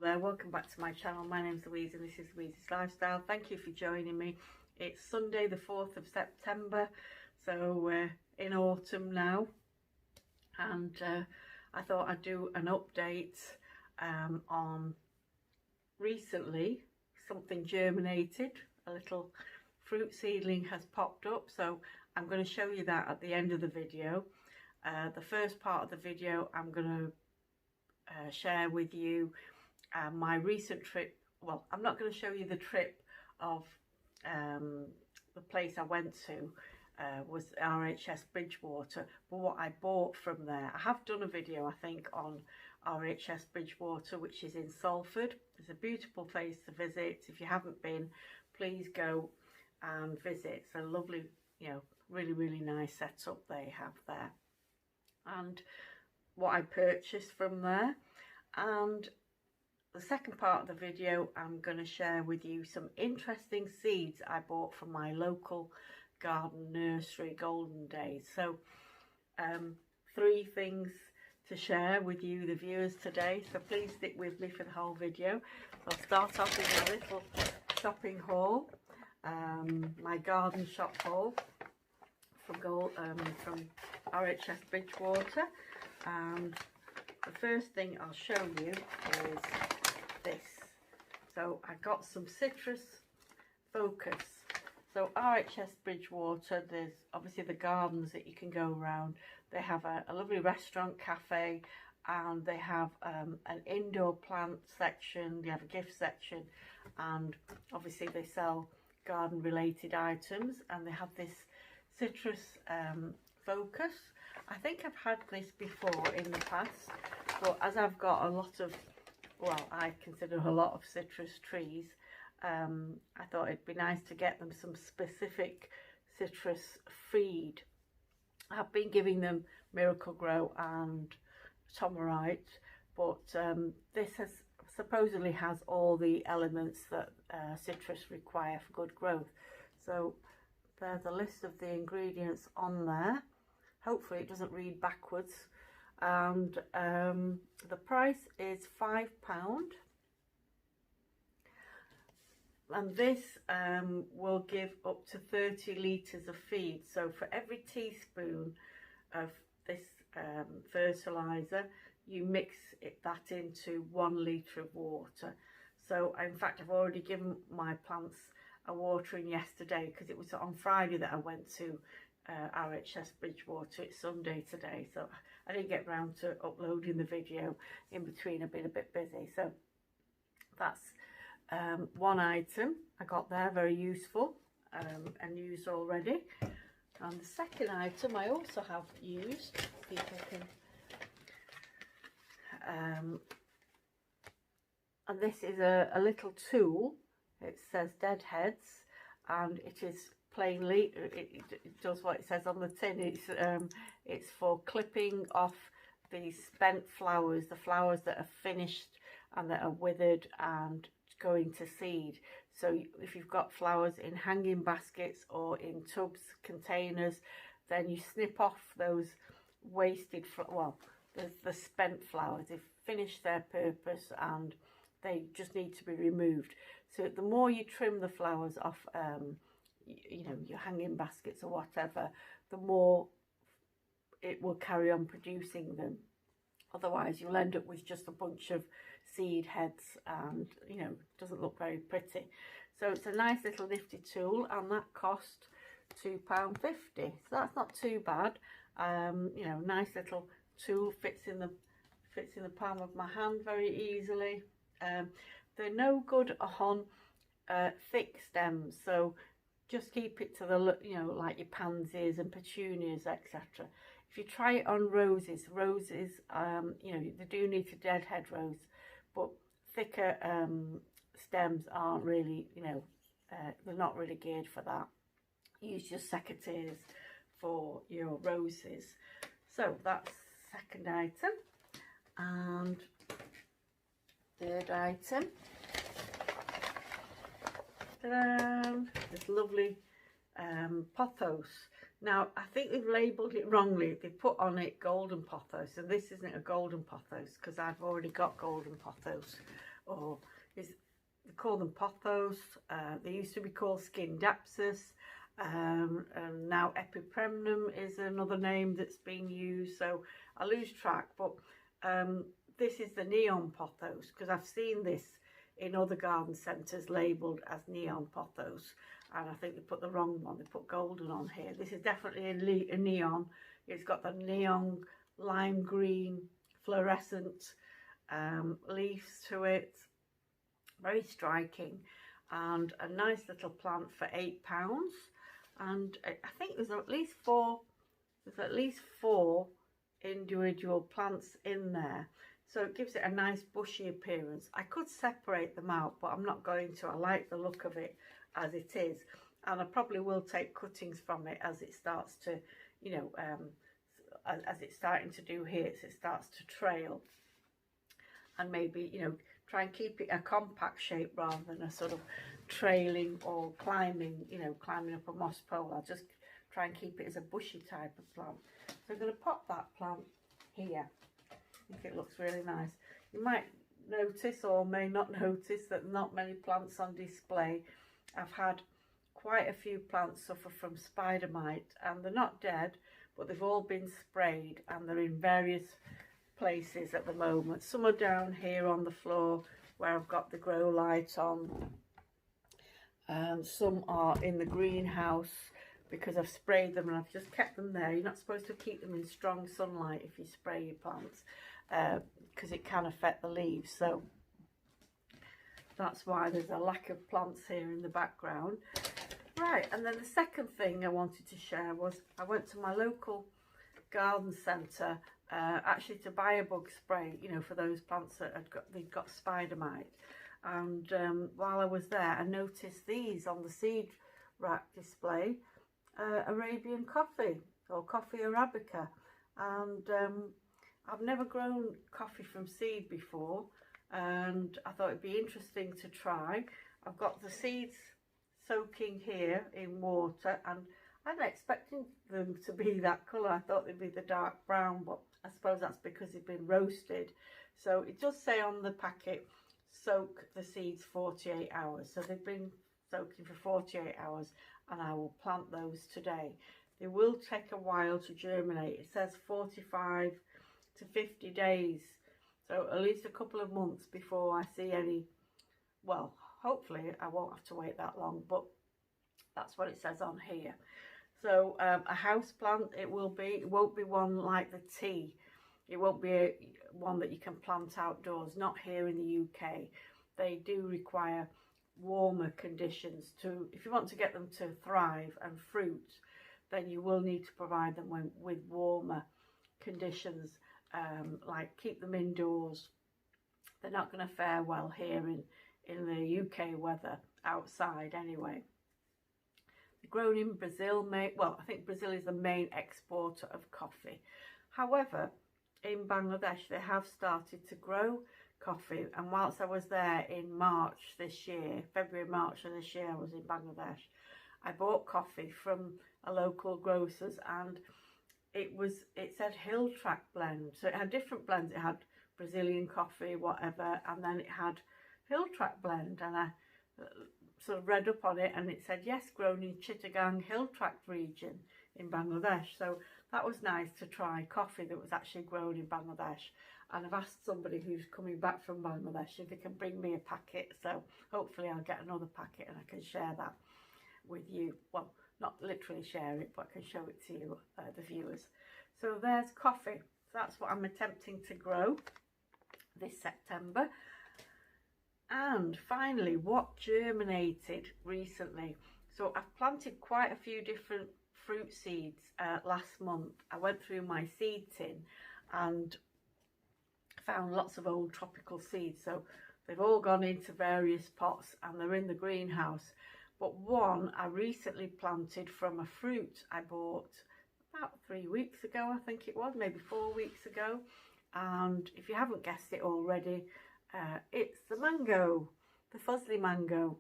There, welcome back to my channel. My name's Louise and this is Louise's Lifestyle. Thank you for joining me. It's Sunday the 4th of September, so we're in autumn now, and I thought I'd do an update on recently something germinated. A little fruit seedling has popped up, so I'm going to show you that at the end of the video. The first part of the video I'm going to share with you my recent trip. Well, I'm not going to show you the trip of the place I went to, was RHS Bridgewater, but what I bought from there. I have done a video, I think, on RHS Bridgewater, which is in Salford. It's a beautiful place to visit. If you haven't been, please go and visit. It's a lovely, really nice setup they have there. And what I purchased from there, and the second part of the video I'm going to share with you some interesting seeds I bought from my local garden nursery, Golden Days. So 3 things to share with you, the viewers, today, so please stick with me for the whole video. So I'll start off with a little shopping haul, my garden shop haul from RHS Bridgewater. And the first thing I'll show you is this. So I got some citrus focus. So RHS Bridgewater, there's obviously the gardens that you can go around. They have a lovely restaurant, cafe, and they have an indoor plant section. They have a gift section, and obviously they sell garden related items, and they have this citrus focus. I think I've had this before in the past, but as I've got a lot of, well, I consider a lot of citrus trees, I thought it'd be nice to get them some specific citrus feed. I've been giving them Miracle Grow and Tomerite, but this supposedly has all the elements that citrus require for good growth. So there's a list of the ingredients on there. Hopefully it doesn't read backwards. And the price is £5, and this will give up to 30 litres of feed. So for every teaspoon of this fertiliser, you mix that into 1 litre of water. So in fact, I've already given my plants a watering yesterday, because it was on Friday that I went to RHS Bridgewater. It's Sunday today, so I didn't get round to uploading the video in between. I've been a bit busy. So that's one item I got there, very useful and used already. And the second item I also have used, see if I can, and this is a little tool. It says Deadheads, and it is plainly, it does what it says on the tin. It's for clipping off the spent flowers, the flowers that are finished and that are withered and going to seed. So if you've got flowers in hanging baskets or in tubs, containers, then you snip off those wasted, well, the spent flowers. They've finished their purpose and they just need to be removed. So the more you trim the flowers off, your hanging baskets or whatever, the more it will carry on producing them. Otherwise you'll end up with just a bunch of seed heads, and it doesn't look very pretty. So it's a nice little nifty tool, and that cost £2.50. So that's not too bad. Nice little tool, fits in the palm of my hand very easily. They're no good on thick stems, so just keep it to the, like your pansies and petunias, etc. If you try it on roses, they do need a deadhead rose, but thicker stems aren't really, they're not really geared for that. Use your secateurs for your roses. So that's second item. And third item, this lovely Pothos. Now I think they've labelled it wrongly. They put on it golden pothos, and this isn't a golden pothos because I've already got golden pothos or they call them pothos. They used to be called scindapsus, and now epipremnum is another name that's being used, so I lose track. But this is the neon pothos, because I've seen this in other garden centres labelled as neon pothos, and I think they put the wrong one. They put golden on here. This is definitely a neon. It's got the neon lime green fluorescent leaves to it, very striking, and a nice little plant for £8. And I think there's at least four individual plants in there, so it gives it a nice bushy appearance. I could separate them out, but I'm not going to. I like the look of it as it is, and I probably will take cuttings from it as it starts to, you know, as it's starting to do here, so it starts to trail, and maybe, you know, try and keep it a compact shape rather than a sort of trailing or climbing, you know, climbing up a moss pole. I'll just try and keep it as a bushy type of plant. So I'm going to pop that plant here. I think it looks really nice. You might notice or may not notice that not many plants on display. I've had quite a few plants suffer from spider mite, and they're not dead, but they've all been sprayed, and they're in various places at the moment. Some are down here on the floor where I've got the grow light on, and some are in the greenhouse because I've sprayed them and I've just kept them there. You're not supposed to keep them in strong sunlight if you spray your plants, because it can affect the leaves. So that's why there's a lack of plants here in the background. Right, and then the second thing I wanted to share was I went to my local garden centre actually to buy a bug spray, you know, for those plants that they'd got spider mite. And while I was there, I noticed these on the seed rack display, Arabian coffee, or coffee Arabica. And I've never grown coffee from seed before, and I thought it'd be interesting to try. I've got the seeds soaking here in water, and I wasn't expecting them to be that colour. I thought they'd be the dark brown, but I suppose that's because they've been roasted. So it does say on the packet, soak the seeds 48 hours. So they've been soaking for 48 hours, and I will plant those today. They will take a while to germinate. It says 45 to 50 days. So at least a couple of months before I see any, well, hopefully I won't have to wait that long, but that's what it says on here. So a house plant it will be. It won't be one like the tea. It won't be one that you can plant outdoors, not here in the UK. They do require warmer conditions to, if you want to get them to thrive and fruit, then you will need to provide them with warmer conditions, like keep them indoors. They're not going to fare well here in the UK weather, outside anyway. They're grown in Brazil, well, I think Brazil is the main exporter of coffee. However, in Bangladesh they have started to grow coffee, and whilst I was there in March this year, February, March of this year, I was in Bangladesh, I bought coffee from a local grocer's, and it said Hill Track blend. So it had different blends. It had Brazilian coffee, whatever, and then it had Hill Track blend, and I sort of read up on it, and it said yes, grown in Chittagong Hill Track region in Bangladesh. So that was nice to try coffee that was actually grown in Bangladesh. And I've asked somebody who's coming back from Bangladesh if they can bring me a packet, so hopefully I'll get another packet and I can share that with you. Well, not literally share it, but I can show it to you, the viewers. So there's coffee. So that's what I'm attempting to grow this September. And finally, what germinated recently. So I've planted quite a few different fruit seeds last month. I went through my seed tin and found lots of old tropical seeds. So they've all gone into various pots and they're in the greenhouse. But one I recently planted from a fruit I bought about 3 weeks ago, I think it was, maybe 4 weeks ago. And if you haven't guessed it already, it's the mango, the fuzzly mango.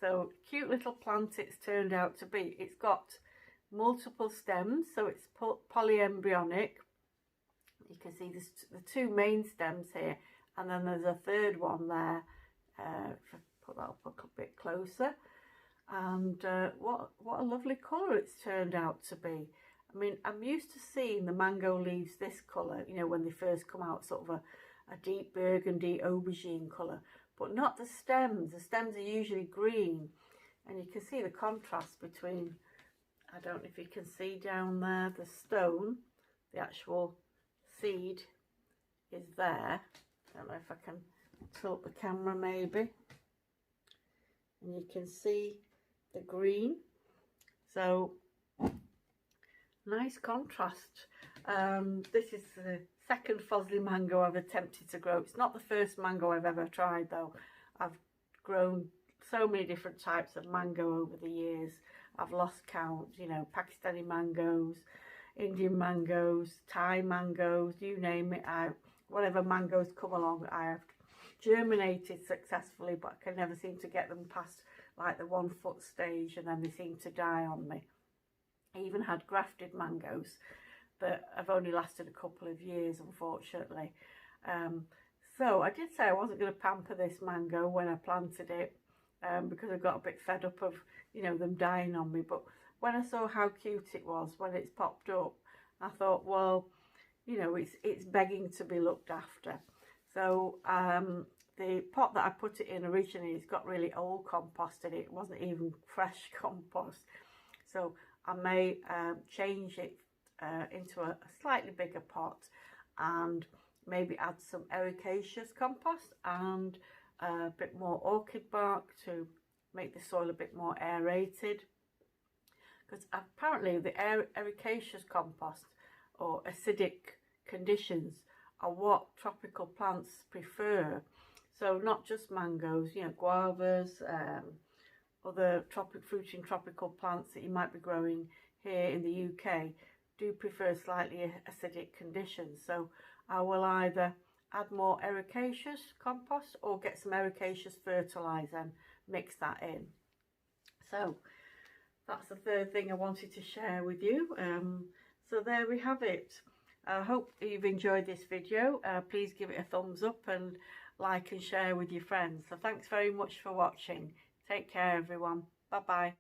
So cute little plant it's turned out to be. It's got multiple stems, so it's polyembryonic. You can see the two main stems here, and then there's a third one there If I put that up a bit closer, and what a lovely colour it's turned out to be. I mean, I'm used to seeing the mango leaves this colour, you know, when they first come out, sort of a deep burgundy aubergine colour, but not the stems. The stems are usually green, and you can see the contrast between, I don't know if you can see down there, the stone, the actual seed is there. I don't know if I can tilt the camera maybe, and you can see the green. So nice contrast. This is the second Fosley mango I've attempted to grow. It's not the first mango I've ever tried though. I've grown so many different types of mango over the years. I've lost count, you know, Pakistani mangoes, Indian mangoes, Thai mangoes, you name it. Whatever mangoes come along, I have germinated successfully, but I can never seem to get them past like the 1 foot stage, and then they seem to die on me. I even had grafted mangoes that have only lasted a couple of years, unfortunately. So I did say I wasn't going to pamper this mango when I planted it, because I got a bit fed up of, you know, them dying on me. But when I saw how cute it was when it's popped up, I thought, well, you know, it's begging to be looked after. So the pot that I put it in originally, it's got really old compost in it. It wasn't even fresh compost. So I may change it into a slightly bigger pot, and maybe add some ericaceous compost and a bit more orchid bark to make the soil a bit more aerated. Because apparently the ericaceous compost or acidic conditions are what tropical plants prefer. So not just mangoes, you know, guavas, other fruiting tropical plants that you might be growing here in the UK do prefer slightly acidic conditions. So I will either add more ericaceous compost or get some ericaceous fertiliser and mix that in. So that's the third thing I wanted to share with you. So there we have it. I hope you've enjoyed this video. Please give it a thumbs up and like and share with your friends. So thanks very much for watching. Take care everyone. Bye bye.